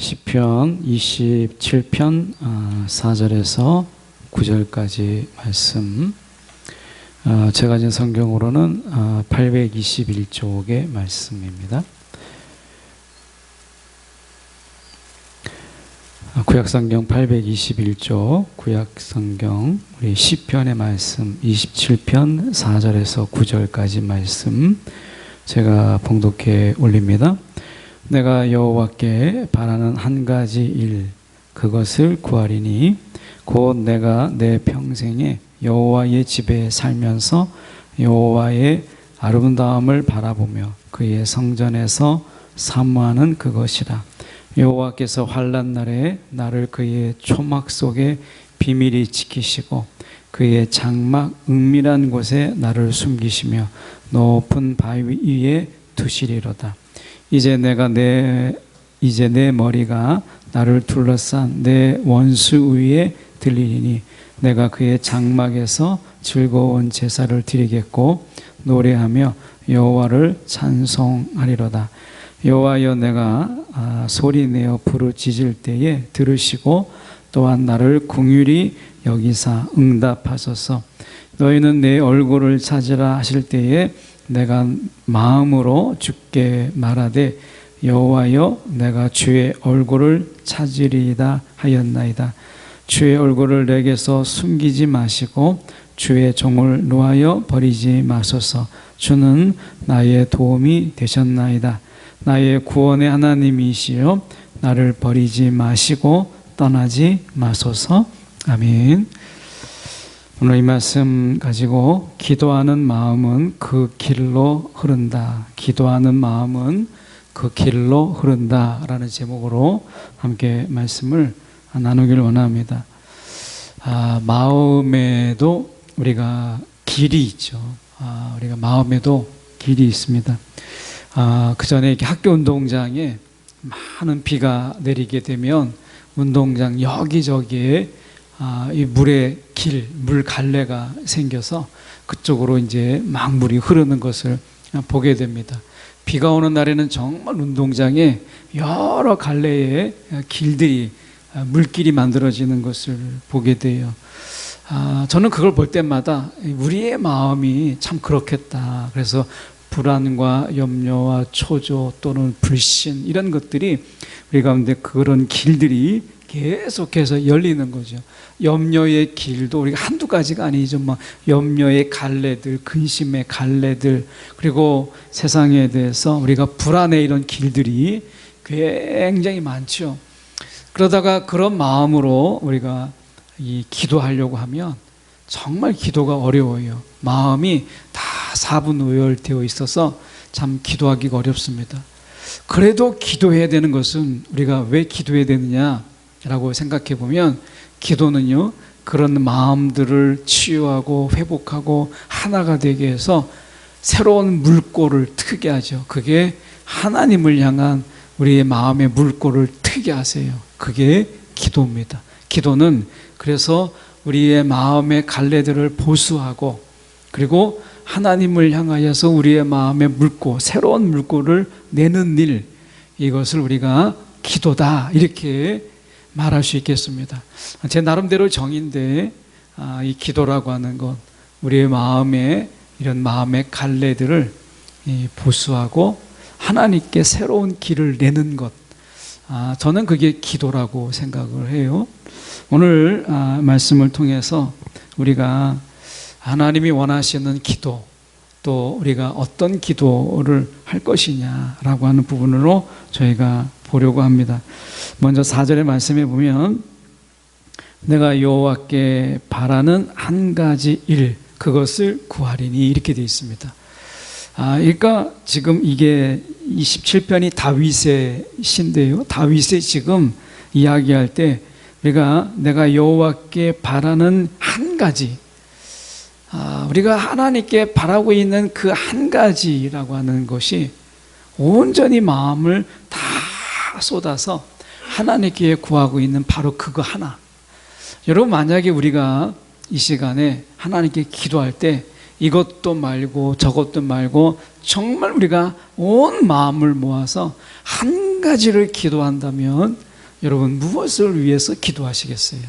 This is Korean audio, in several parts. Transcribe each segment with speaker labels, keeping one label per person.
Speaker 1: 시편 27편 4절에서 9절까지 말씀, 제가 가진 성경으로는 821쪽의 말씀입니다. 구약성경 821쪽, 구약성경 우리 시편의 말씀 27편 4절에서 9절까지 말씀 제가 봉독해 올립니다. 내가 여호와께 바라는 한 가지 일, 그것을 구하리니 곧 내가 내 평생에 여호와의 집에 살면서 여호와의 아름다움을 바라보며 그의 성전에서 사모하는 그것이라. 여호와께서 환난 날에 나를 그의 초막 속에 비밀히 지키시고 그의 장막 은밀한 곳에 나를 숨기시며 높은 바위 위에 두시리로다. 이제 내 머리가 나를 둘러싼 내 원수 위에 들리니 내가 그의 장막에서 즐거운 제사를 드리겠고 노래하며 여호와를 찬송하리로다. 여호와여, 내가 소리내어 부르짖을 때에 들으시고 또한 나를 긍휼히 여기사 응답하소서. 너희는 내 얼굴을 찾으라 하실 때에 내가 마음으로 주께 말하되 여호와여, 내가 주의 얼굴을 찾으리이다 하였나이다. 주의 얼굴을 내게서 숨기지 마시고 주의 종을 놓아여 버리지 마소서. 주는 나의 도움이 되셨나이다. 나의 구원의 하나님이시여, 나를 버리지 마시고 떠나지 마소서. 아멘. 오늘 이 말씀 가지고 기도하는 마음은 그 길로 흐른다. 기도하는 마음은 그 길로 흐른다 라는 제목으로 함께 말씀을 나누기를 원합니다. 마음에도 우리가 길이 있죠. 우리가 마음에도 길이 있습니다. 그 전에 학교 운동장에 많은 비가 내리게 되면 운동장 여기저기에 이 물의 길, 물 갈래가 생겨서 그쪽으로 이제 막 물이 흐르는 것을 보게 됩니다. 비가 오는 날에는 정말 운동장에 여러 갈래의 길들이, 물길이 만들어지는 것을 보게 돼요. 저는 그걸 볼 때마다 우리의 마음이 참 그렇겠다. 그래서 불안과 염려와 초조 또는 불신, 이런 것들이 우리 가운데 그런 길들이 계속해서 열리는 거죠. 염려의 길도 우리가 한두 가지가 아니죠. 염려의 갈래들, 근심의 갈래들, 그리고 세상에 대해서 우리가 불안해, 이런 길들이 굉장히 많죠. 그러다가 그런 마음으로 우리가 기도하려고 하면 정말 기도가 어려워요. 마음이 다 사분오열되어 있어서 참 기도하기가 어렵습니다. 그래도 기도해야 되는 것은, 우리가 왜 기도해야 되느냐라고 생각해 보면, 기도는요, 그런 마음들을 치유하고 회복하고 하나가 되게 해서 새로운 물꼬를 트게 하죠. 그게 하나님을 향한 우리의 마음의 물꼬를 트게 하세요. 그게 기도입니다. 기도는 그래서 우리의 마음의 갈래들을 보수하고, 그리고 하나님을 향하여서 우리의 마음의 물꼬, 새로운 물꼬를 내는 일, 이것을 우리가 기도다, 이렇게 말할 수 있겠습니다. 제 나름대로 정의인데, 이 기도라고 하는 것, 우리의 마음에 이런 마음의 갈래들을 보수하고 하나님께 새로운 길을 내는 것, 저는 그게 기도라고 생각을 해요. 오늘 말씀을 통해서 우리가 하나님이 원하시는 기도, 또 우리가 어떤 기도를 할 것이냐라고 하는 부분으로 저희가 보려고 합니다. 먼저 4절의 말씀에 보면 내가 여호와께 바라는 한 가지 일, 그것을 구하리니, 이렇게 되어 있습니다. 그러니까 지금 이게 27편이 다윗의 시인데요, 다윗의 지금 이야기할 때 내가 여호와께 바라는 한 가지, 우리가 하나님께 바라고 있는 그 한 가지라고 하는 것이 온전히 마음을 다 쏟아서 하나님께 구하고 있는 바로 그거 하나. 여러분, 만약에 우리가 이 시간에 하나님께 기도할 때 이것도 말고 저것도 말고 정말 우리가 온 마음을 모아서 한 가지를 기도한다면 여러분 무엇을 위해서 기도하시겠어요?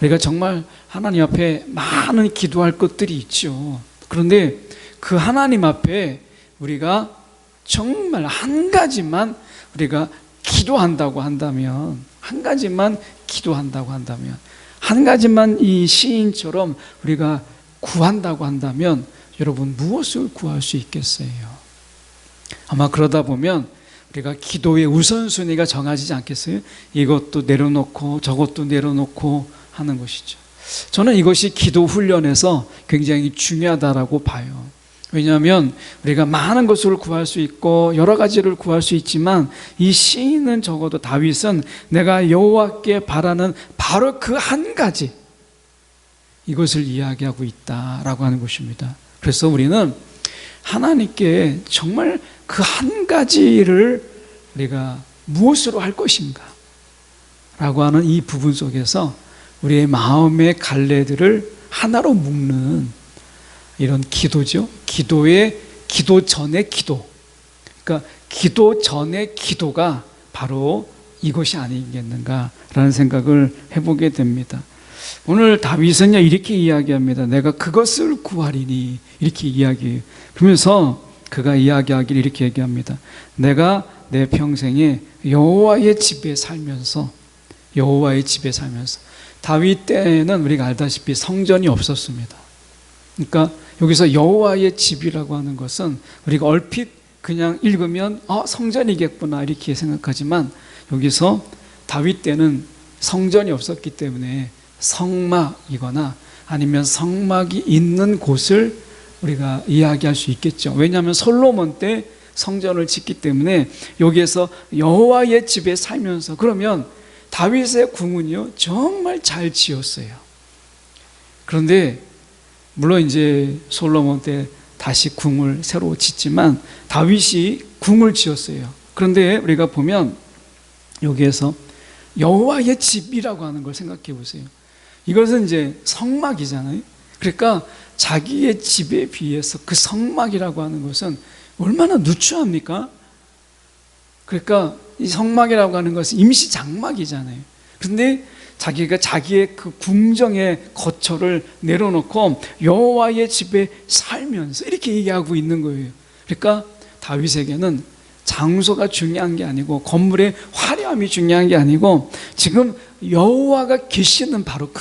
Speaker 1: 우리가 정말 하나님 앞에 많은 기도할 것들이 있죠. 그런데 그 하나님 앞에 우리가 정말 한 가지만 우리가 기도한다고 한다면, 한 가지만 기도한다고 한다면, 한 가지만 이 시인처럼 우리가 구한다고 한다면 여러분 무엇을 구할 수 있겠어요? 아마 그러다 보면 우리가 기도의 우선순위가 정해지지 않겠어요? 이것도 내려놓고 저것도 내려놓고 하는 것이죠. 저는 이것이 기도 훈련에서 굉장히 중요하다라고 봐요. 왜냐하면 우리가 많은 것을 구할 수 있고 여러 가지를 구할 수 있지만 이 시인은 적어도 다윗은 내가 여호와께 바라는 바로 그 한 가지, 이것을 이야기하고 있다라고 하는 것입니다. 그래서 우리는 하나님께 정말 그 한 가지를 우리가 무엇으로 할 것인가 라고 하는 이 부분 속에서 우리의 마음의 갈래들을 하나로 묶는 이런 기도죠. 기도 전의 기도. 그러니까 기도 전의 기도가 바로 이것이 아니겠는가라는 생각을 해보게 됩니다. 오늘 다윗은요 이렇게 이야기합니다. 내가 그것을 구하리니, 이렇게 이야기해요. 그러면서 그가 이야기하기를 이렇게 얘기합니다. 내가 내 평생에 여호와의 집에 살면서, 여호와의 집에 살면서, 다윗 때는 우리가 알다시피 성전이 없었습니다. 그러니까 여기서 여호와의 집이라고 하는 것은 우리가 얼핏 그냥 읽으면 성전이겠구나 이렇게 생각하지만, 여기서 다윗 때는 성전이 없었기 때문에 성막이거나 아니면 성막이 있는 곳을 우리가 이야기할 수 있겠죠. 왜냐하면 솔로몬 때 성전을 짓기 때문에 여기에서 여호와의 집에 살면서, 그러면 다윗의 궁은요 정말 잘 지었어요. 그런데 물론 이제 솔로몬 때 다시 궁을 새로 짓지만 다윗이 궁을 지었어요. 그런데 우리가 보면 여기에서 여호와의 집이라고 하는 걸 생각해 보세요. 이것은 이제 성막이잖아요. 그러니까 자기의 집에 비해서 그 성막이라고 하는 것은 얼마나 누추합니까? 그러니까 이 성막이라고 하는 것은 임시 장막이잖아요. 그런데 자기가 자기의 그 궁정의 거처를 내려놓고 여호와의 집에 살면서 이렇게 얘기하고 있는 거예요. 그러니까 다윗에게는 장소가 중요한 게 아니고 건물의 화려함이 중요한 게 아니고 지금 여호와가 계시는 바로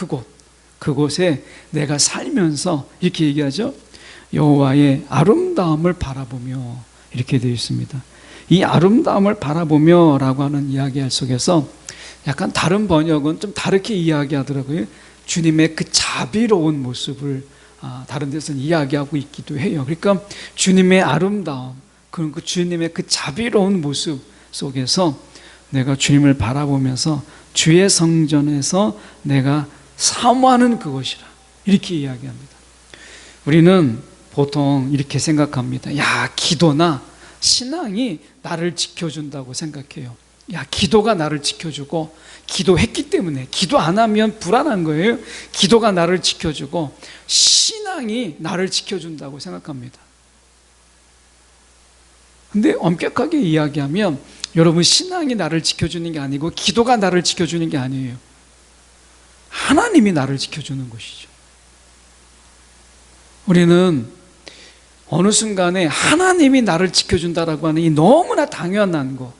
Speaker 1: 그곳에 내가 살면서 이렇게 얘기하죠. 여호와의 아름다움을 바라보며, 이렇게 되어 있습니다. 이 아름다움을 바라보며 라고 하는 이야기 속에서 약간 다른 번역은 좀 다르게 이야기하더라고요. 주님의 그 자비로운 모습을 다른 데서는 이야기하고 있기도 해요. 그러니까 주님의 아름다움, 그 주님의 그 자비로운 모습 속에서 내가 주님을 바라보면서 주의 성전에서 내가 사모하는 그것이라, 이렇게 이야기합니다. 우리는 보통 이렇게 생각합니다. 야, 기도나 신앙이 나를 지켜준다고 생각해요. 야, 기도가 나를 지켜주고, 기도했기 때문에, 기도 안 하면 불안한 거예요. 기도가 나를 지켜주고 신앙이 나를 지켜준다고 생각합니다. 근데 엄격하게 이야기하면 여러분, 신앙이 나를 지켜주는 게 아니고 기도가 나를 지켜주는 게 아니에요. 하나님이 나를 지켜주는 것이죠. 우리는 어느 순간에 하나님이 나를 지켜준다라고 하는 이 너무나 당연한 거,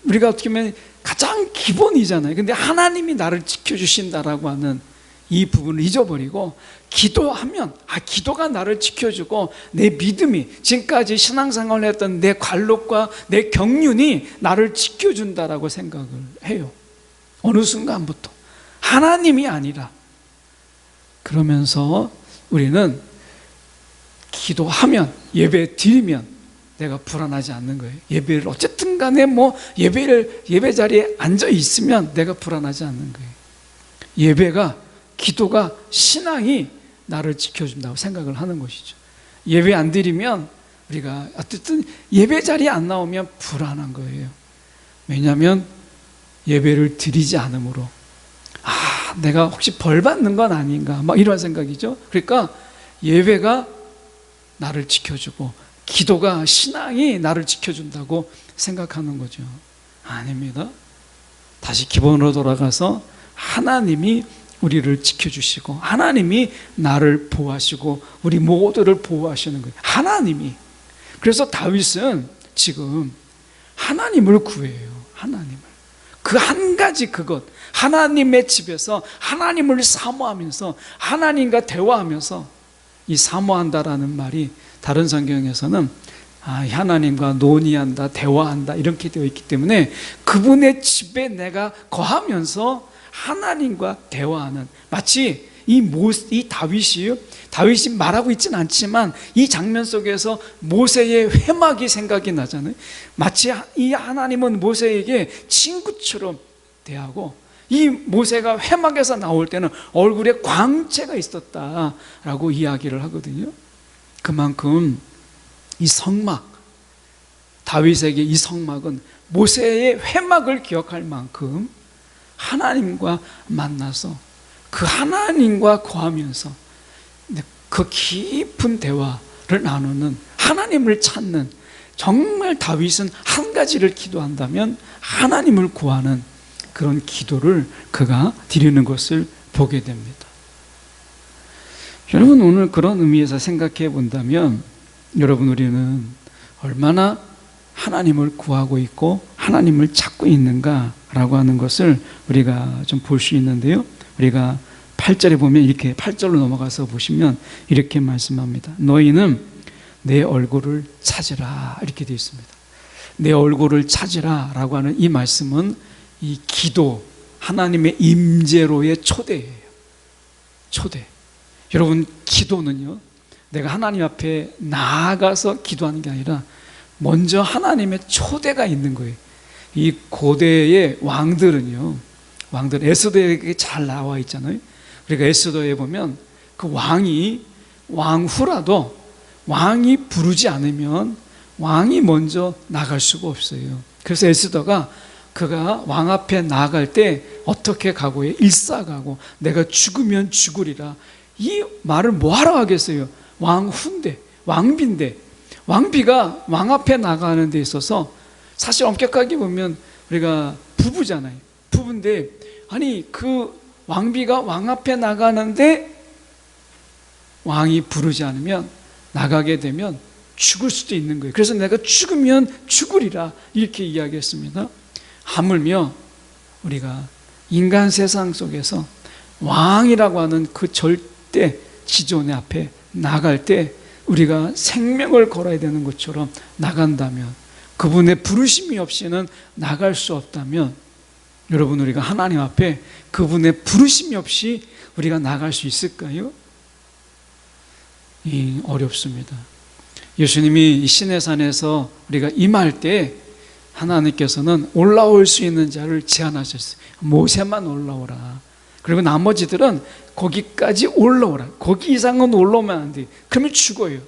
Speaker 1: 우리가 어떻게 보면 가장 기본이잖아요. 근데 하나님이 나를 지켜주신다라고 하는 이 부분을 잊어버리고 기도하면 기도가 나를 지켜주고 내 믿음이, 지금까지 신앙생활을 했던 내 관록과 내 경륜이 나를 지켜준다라고 생각을 해요. 어느 순간부터 하나님이 아니라. 그러면서 우리는 기도하면, 예배 드리면 내가 불안하지 않는 거예요. 예배를 어쨌든 간에 예배 자리에 앉아 있으면 내가 불안하지 않는 거예요. 예배가, 기도가, 신앙이 나를 지켜준다고 생각을 하는 것이죠. 예배 안 드리면 우리가 어쨌든 예배 자리에 안 나오면 불안한 거예요. 왜냐하면 예배를 드리지 않으므로 내가 혹시 벌 받는 건 아닌가 이런 생각이죠. 그러니까 예배가 나를 지켜주고 기도가, 신앙이 나를 지켜준다고 생각하는 거죠. 아닙니다. 다시 기본으로 돌아가서 하나님이 우리를 지켜주시고 하나님이 나를 보호하시고 우리 모두를 보호하시는 거예요. 하나님이. 그래서 다윗은 지금 하나님을 구해요. 하나님을. 그 한 가지 그것, 하나님의 집에서 하나님을 사모하면서 하나님과 대화하면서, 이 사모한다라는 말이 다른 성경에서는 하나님과 논의한다, 대화한다 이렇게 되어 있기 때문에 그분의 집에 내가 거하면서 하나님과 대화하는, 마치 이 다윗이 말하고 있지는 않지만 이 장면 속에서 모세의 회막이 생각이 나잖아요. 마치 이 하나님은 모세에게 친구처럼 대하고, 이 모세가 회막에서 나올 때는 얼굴에 광채가 있었다라고 이야기를 하거든요. 그만큼 이 성막, 다윗에게 이 성막은 모세의 회막을 기억할 만큼 하나님과 만나서 그 하나님과 거하면서 그 깊은 대화를 나누는, 하나님을 찾는, 정말 다윗은 한 가지를 기도한다면 하나님을 구하는 그런 기도를 그가 드리는 것을 보게 됩니다. 여러분, 오늘 그런 의미에서 생각해 본다면 여러분, 우리는 얼마나 하나님을 구하고 있고 하나님을 찾고 있는가라고 하는 것을 우리가 좀 볼 수 있는데요. 우리가 8절에 보면 이렇게, 8절로 넘어가서 보시면 이렇게 말씀합니다. 너희는 내 얼굴을 찾으라, 이렇게 되어 있습니다. 내 얼굴을 찾으라 라고 하는 이 말씀은 이 기도, 하나님의 임재로의 초대예요. 초대. 여러분, 기도는요, 내가 하나님 앞에 나아가서 기도하는 게 아니라 먼저 하나님의 초대가 있는 거예요. 이 고대의 왕들은요, 왕들 에스더에 잘 나와 있잖아요. 그러니까 에스더에 보면 그 왕이 왕후라도 왕이 부르지 않으면 왕이 먼저 나갈 수가 없어요. 그래서 에스더가 그가 왕 앞에 나아갈 때 어떻게 각오해? 일사가고 내가 죽으면 죽으리라. 이 말을 뭐하러 하겠어요? 왕후인데, 왕비인데, 왕비가 왕 앞에 나가는 데 있어서 사실 엄격하게 보면 우리가 부부잖아요. 부부인데, 아니 그 왕비가 왕 앞에 나가는데 왕이 부르지 않으면, 나가게 되면 죽을 수도 있는 거예요. 그래서 내가 죽으면 죽으리라 이렇게 이야기했습니다. 하물며 우리가 인간 세상 속에서 왕이라고 하는 그 절대 지존의 앞에 나갈 때 우리가 생명을 걸어야 되는 것처럼 나간다면, 그분의 부르심이 없이는 나갈 수 없다면, 여러분, 우리가 하나님 앞에 그분의 부르심이 없이 우리가 나갈 수 있을까요? 어렵습니다. 예수님이 이 시내산에서 우리가 임할 때 하나님께서는 올라올 수 있는 자를 제한하셨어요. 모세만 올라오라. 그리고 나머지들은 거기까지 올라오라. 거기 이상은 올라오면 안 돼. 그러면 죽어요.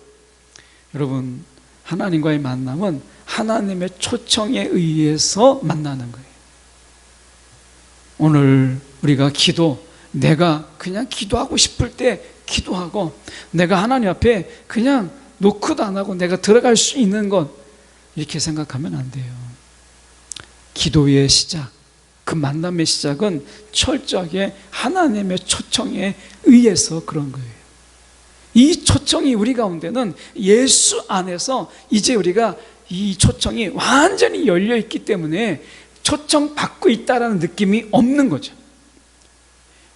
Speaker 1: 여러분, 하나님과의 만남은 하나님의 초청에 의해서 만나는 거예요. 오늘 우리가 기도, 내가 그냥 기도하고 싶을 때 기도하고, 내가 하나님 앞에 그냥 노크도 안 하고 내가 들어갈 수 있는 것, 이렇게 생각하면 안 돼요. 기도의 시작, 그 만남의 시작은 철저하게 하나님의 초청에 의해서 그런 거예요. 이 초청이 우리 가운데는 예수 안에서 이제 우리가 이 초청이 완전히 열려 있기 때문에 초청받고 있다는 느낌이 없는 거죠.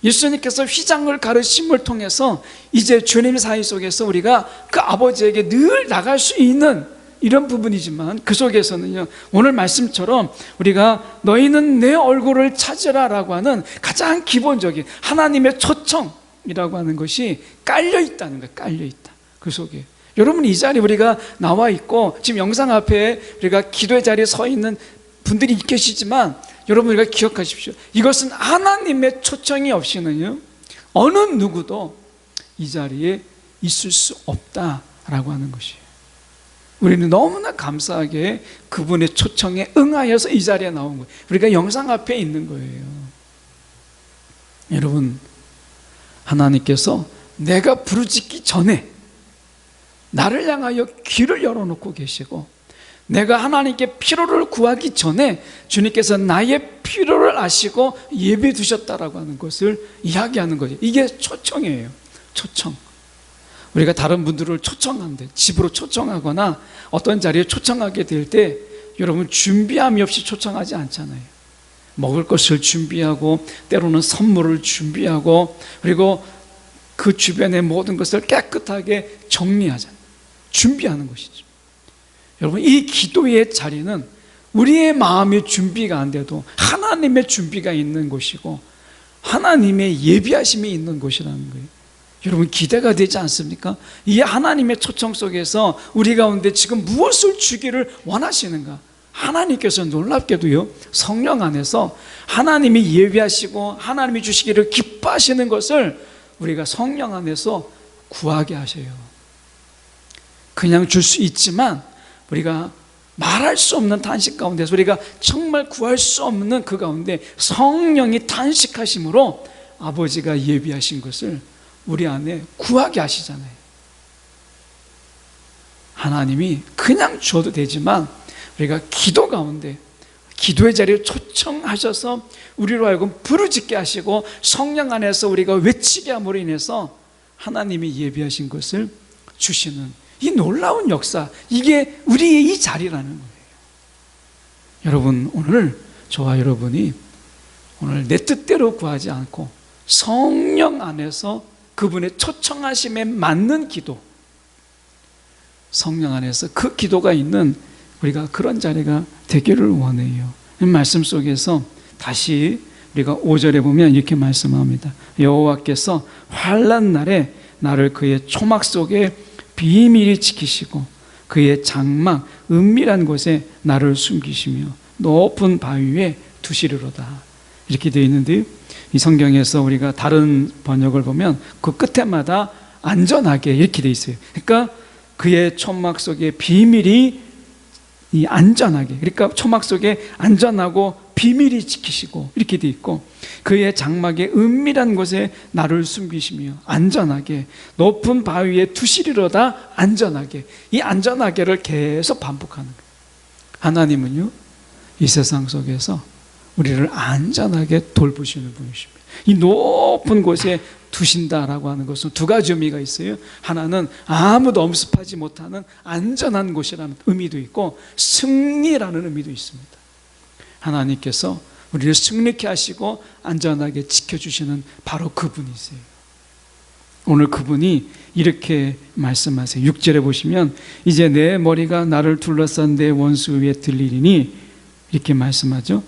Speaker 1: 예수님께서 휘장을 가르침을 통해서 이제 주님의 사이 속에서 우리가 그 아버지에게 늘 나갈 수 있는 이런 부분이지만, 그 속에서는요, 오늘 말씀처럼 우리가 너희는 내 얼굴을 찾으라 라고 하는 가장 기본적인 하나님의 초청이라고 하는 것이 깔려 있다는 거예요. 깔려 있다. 그 속에. 여러분, 이 자리에 우리가 나와 있고 지금 영상 앞에 우리가 기도의 자리에 서 있는 분들이 계시지만, 여러분, 우리가 기억하십시오. 이것은 하나님의 초청이 없이는요, 어느 누구도 이 자리에 있을 수 없다라고 하는 것이에요. 우리는 너무나 감사하게 그분의 초청에 응하여서 이 자리에 나온 거예요. 우리가 영상 앞에 있는 거예요. 여러분, 하나님께서 내가 부르짖기 전에 나를 향하여 귀를 열어놓고 계시고, 내가 하나님께 필요를 구하기 전에 주님께서 나의 필요를 아시고 예비해 두셨다라고 하는 것을 이야기하는 거죠. 이게 초청이에요. 초청. 우리가 다른 분들을 초청하는데, 집으로 초청하거나 어떤 자리에 초청하게 될 때 여러분 준비함이 없이 초청하지 않잖아요. 먹을 것을 준비하고 때로는 선물을 준비하고 그리고 그 주변의 모든 것을 깨끗하게 정리하잖아요. 준비하는 것이죠. 여러분, 이 기도의 자리는 우리의 마음의 준비가 안 돼도 하나님의 준비가 있는 곳이고 하나님의 예비하심이 있는 곳이라는 거예요. 여러분, 기대가 되지 않습니까? 이 하나님의 초청 속에서 우리 가운데 지금 무엇을 주기를 원하시는가? 하나님께서 놀랍게도요, 성령 안에서 하나님이 예비하시고 하나님이 주시기를 기뻐하시는 것을 우리가 성령 안에서 구하게 하셔요. 그냥 줄 수 있지만 우리가 말할 수 없는 탄식 가운데서 우리가 정말 구할 수 없는 그 가운데 성령이 탄식하심으로 아버지가 예비하신 것을 우리 안에 구하게 하시잖아요. 하나님이 그냥 줘도 되지만 우리가 기도 가운데 기도의 자리에 초청하셔서 우리로 하여금 부르짖게 하시고 성령 안에서 우리가 외치게 함으로 인해서 하나님이 예비하신 것을 주시는 이 놀라운 역사, 이게 우리의 이 자리라는 거예요. 여러분, 오늘 저와 여러분이 오늘 내 뜻대로 구하지 않고 성령 안에서 그분의 초청하심에 맞는 기도, 성령 안에서 그 기도가 있는 우리가 그런 자리가 되기를 원해요. 이 말씀 속에서 다시 우리가 5절에 보면 이렇게 말씀합니다. 여호와께서 환난 날에 나를 그의 초막 속에 비밀히 지키시고 그의 장막 은밀한 곳에 나를 숨기시며 높은 바위 위에 두시리로다. 이렇게 되어 있는데요, 이 성경에서 우리가 다른 번역을 보면 그 끝에마다 안전하게 이렇게 되어 있어요. 그러니까 그의 초막 속에 비밀이 안전하게, 그러니까 초막 속에 안전하고 비밀이 지키시고 이렇게 되어 있고 그의 장막의 은밀한 곳에 나를 숨기시며 안전하게 높은 바위에 두시리로다. 안전하게, 이 안전하게를 계속 반복하는 거예요. 하나님은요, 이 세상 속에서 우리를 안전하게 돌보시는 분이십니다. 이 높은 곳에 두신다라고 하는 것은 두 가지 의미가 있어요. 하나는 아무도 엄습하지 못하는 안전한 곳이라는 의미도 있고 승리라는 의미도 있습니다. 하나님께서 우리를 승리케 하시고 안전하게 지켜주시는 바로 그분이세요. 오늘 그분이 이렇게 말씀하세요. 6절에 보시면 이제 내 머리가 나를 둘러싼 내 원수 위에 들리리니 이렇게 말씀하죠.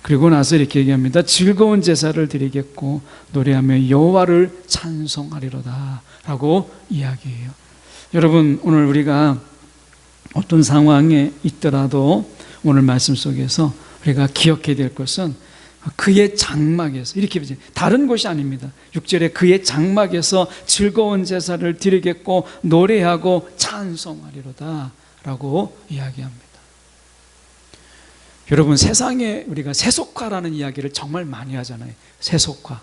Speaker 1: 그리고 나서 이렇게 얘기합니다. 즐거운 제사를 드리겠고 노래하며 여호와를 찬송하리로다 라고 이야기해요. 여러분, 오늘 우리가 어떤 상황에 있더라도 오늘 말씀 속에서 우리가 기억해야 될 것은 그의 장막에서, 이렇게 다른 곳이 아닙니다. 6절에 그의 장막에서 즐거운 제사를 드리겠고 노래하고 찬송하리로다 라고 이야기합니다. 여러분, 세상에 우리가 세속화라는 이야기를 정말 많이 하잖아요. 세속화.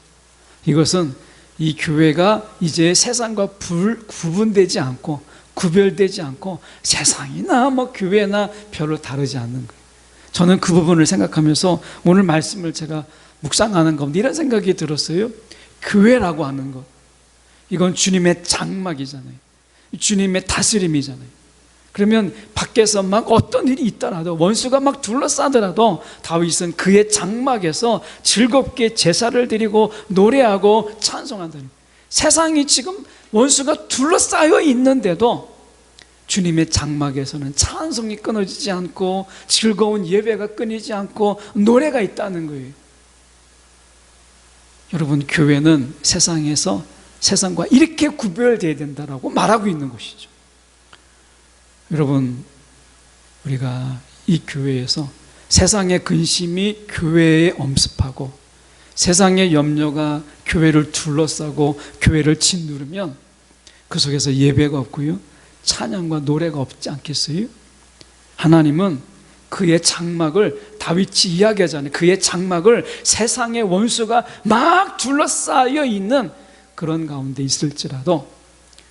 Speaker 1: 이것은 이 교회가 이제 세상과 구분되지 않고 구별되지 않고 세상이나 뭐 교회나 별로 다르지 않는 거예요. 저는 그 부분을 생각하면서 오늘 말씀을 제가 묵상하는 가운데 이런 생각이 들었어요. 교회라고 하는 것, 이건 주님의 장막이잖아요. 주님의 다스림이잖아요. 그러면 밖에서 막 어떤 일이 있더라도 원수가 막 둘러싸더라도 다윗은 그의 장막에서 즐겁게 제사를 드리고 노래하고 찬송한다는, 세상이 지금 원수가 둘러싸여 있는데도 주님의 장막에서는 찬송이 끊어지지 않고 즐거운 예배가 끊이지 않고 노래가 있다는 거예요. 여러분, 교회는 세상에서 세상과 이렇게 구별되어야 된다라고 말하고 있는 것이죠. 여러분, 우리가 이 교회에서 세상의 근심이 교회에 엄습하고 세상의 염려가 교회를 둘러싸고 교회를 짓누르면 그 속에서 예배가 없고요, 찬양과 노래가 없지 않겠어요? 하나님은 그의 장막을, 다윗이 이야기하잖아요. 그의 장막을 세상의 원수가 막 둘러싸여 있는 그런 가운데 있을지라도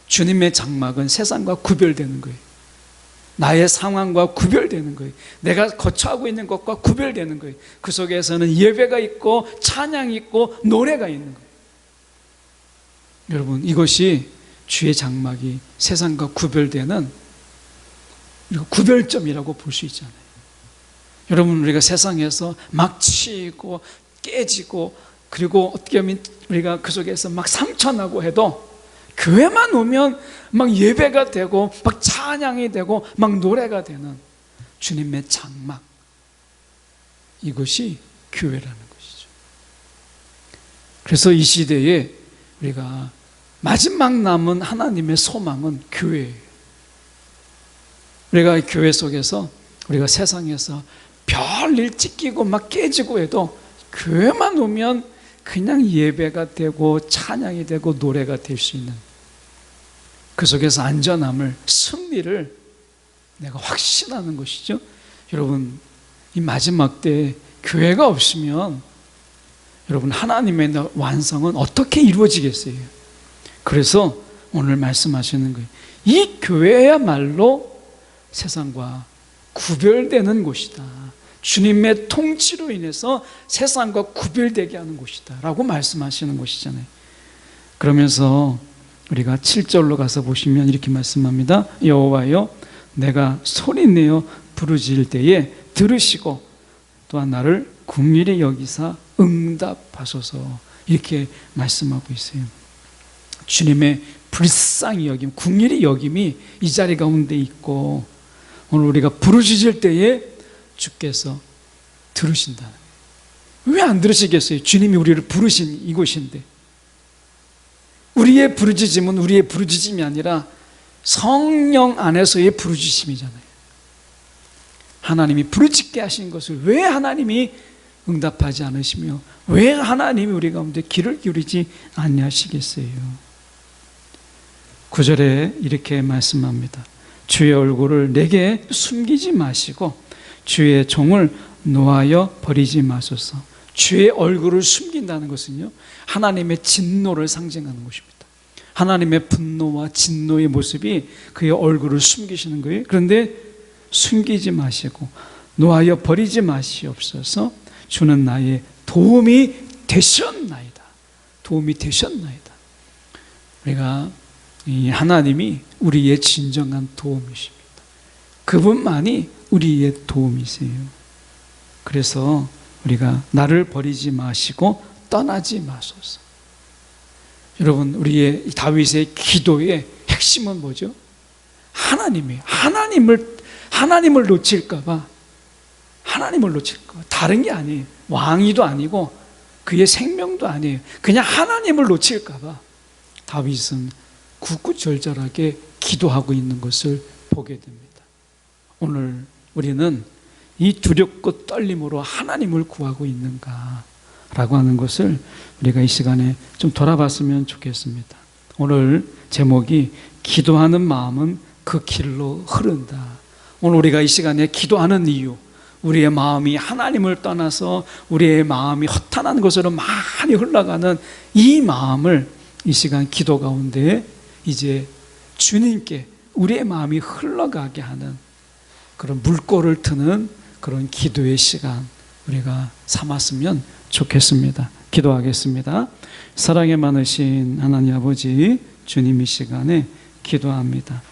Speaker 1: 주님의 장막은 세상과 구별되는 거예요. 나의 상황과 구별되는 거예요. 내가 거처하고 있는 것과 구별되는 거예요. 그 속에서는 예배가 있고 찬양이 있고 노래가 있는 거예요. 여러분, 이것이 주의 장막이 세상과 구별되는 구별점이라고 볼 수 있잖아요. 여러분, 우리가 세상에서 막 치고 깨지고 그리고 어떻게 하면 우리가 그 속에서 막 상처나고 해도 교회만 오면 막 예배가 되고 막 찬양이 되고 막 노래가 되는 주님의 장막, 이것이 교회라는 것이죠. 그래서 이 시대에 우리가 마지막 남은 하나님의 소망은 교회예요. 우리가 교회 속에서 우리가 세상에서 별일 찢기고 막 깨지고 해도 교회만 오면 그냥 예배가 되고 찬양이 되고 노래가 될 수 있는, 그 속에서 안전함을, 승리를 내가 확신하는 것이죠. 여러분, 이 마지막 때 교회가 없으면 여러분 하나님의 완성은 어떻게 이루어지겠어요? 그래서 오늘 말씀하시는 거예요. 이 교회야말로 세상과 구별되는 곳이다. 주님의 통치로 인해서 세상과 구별되게 하는 곳이다 라고 말씀하시는 것이잖아요. 그러면서 우리가 7절로 가서 보시면 이렇게 말씀합니다. 여호와여, 내가 소리내어 부르짖을 때에 들으시고 또한 나를 긍휼히 여기사 응답하소서, 이렇게 말씀하고 있어요. 주님의 불쌍히 여김, 긍휼히 여김이 이 자리 가운데 있고, 오늘 우리가 부르짖을 때에 주께서 들으신다. 왜 안 들으시겠어요? 주님이 우리를 부르신 이곳인데. 우리의 부르짖음은 우리의 부르짖음이 아니라 성령 안에서의 부르짖음이잖아요. 하나님이 부르짖게 하신 것을 왜 하나님이 응답하지 않으시며 왜 하나님이 우리 가운데 귀를 기울이지 아니하시겠어요? 9절에 이렇게 말씀합니다. 주의 얼굴을 내게 숨기지 마시고 주의 종을 놓아여 버리지 마소서. 주의 얼굴을 숨긴다는 것은요, 하나님의 진노를 상징하는 것입니다. 하나님의 분노와 진노의 모습이 그의 얼굴을 숨기시는 거예요. 그런데 숨기지 마시고 놓아여 버리지 마시옵소서. 주는 나의 도움이 되셨나이다. 도움이 되셨나이다. 우리가 이 하나님이 우리의 진정한 도움이십니다. 그분만이 우리의 도움이세요. 그래서 우리가 나를 버리지 마시고 떠나지 마소서. 여러분, 우리의 다윗의 기도의 핵심은 뭐죠? 하나님이에요. 하나님을 놓칠까봐, 다른 게 아니에요. 왕위도 아니고 그의 생명도 아니에요. 그냥 하나님을 놓칠까봐 다윗은 굳굳절절하게 기도하고 있는 것을 보게 됩니다. 오늘 우리는 이 두렵고 떨림으로 하나님을 구하고 있는가 라고 하는 것을 우리가 이 시간에 좀 돌아봤으면 좋겠습니다. 오늘 제목이 기도하는 마음은 그 길로 흐른다. 오늘 우리가 이 시간에 기도하는 이유, 우리의 마음이 하나님을 떠나서 우리의 마음이 허탄한 것으로 많이 흘러가는 이 마음을 이 시간 기도 가운데 이제 주님께 우리의 마음이 흘러가게 하는 그런 물꼬를 트는 그런 기도의 시간 우리가 삼았으면 좋겠습니다. 기도하겠습니다. 사랑에 많으신 하나님 아버지, 주님 이 시간에 기도합니다.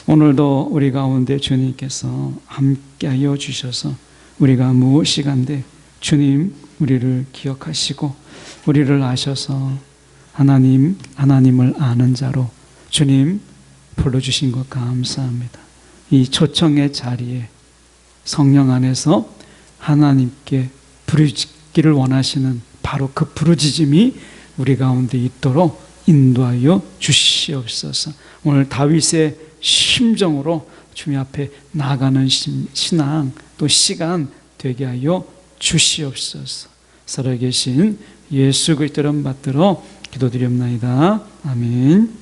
Speaker 1: 오늘도 우리 가운데 주님께서 함께하여 주셔서 우리가 무엇이간데 주님 우리를 기억하시고 우리를 아셔서 하나님을 아는 자로 주님 불러주신 것 감사합니다. 이 초청의 자리에 성령 안에서 하나님께 부르짖기를 원하시는 바로 그 부르짖음이 우리 가운데 있도록 인도하여 주시옵소서. 오늘 다윗의 심정으로 주님 앞에 나아가는 신앙 또 시간 되게 하여 주시옵소서. 살아계신 예수 그리스도 이름 받들어 기도드립나이다. 아멘.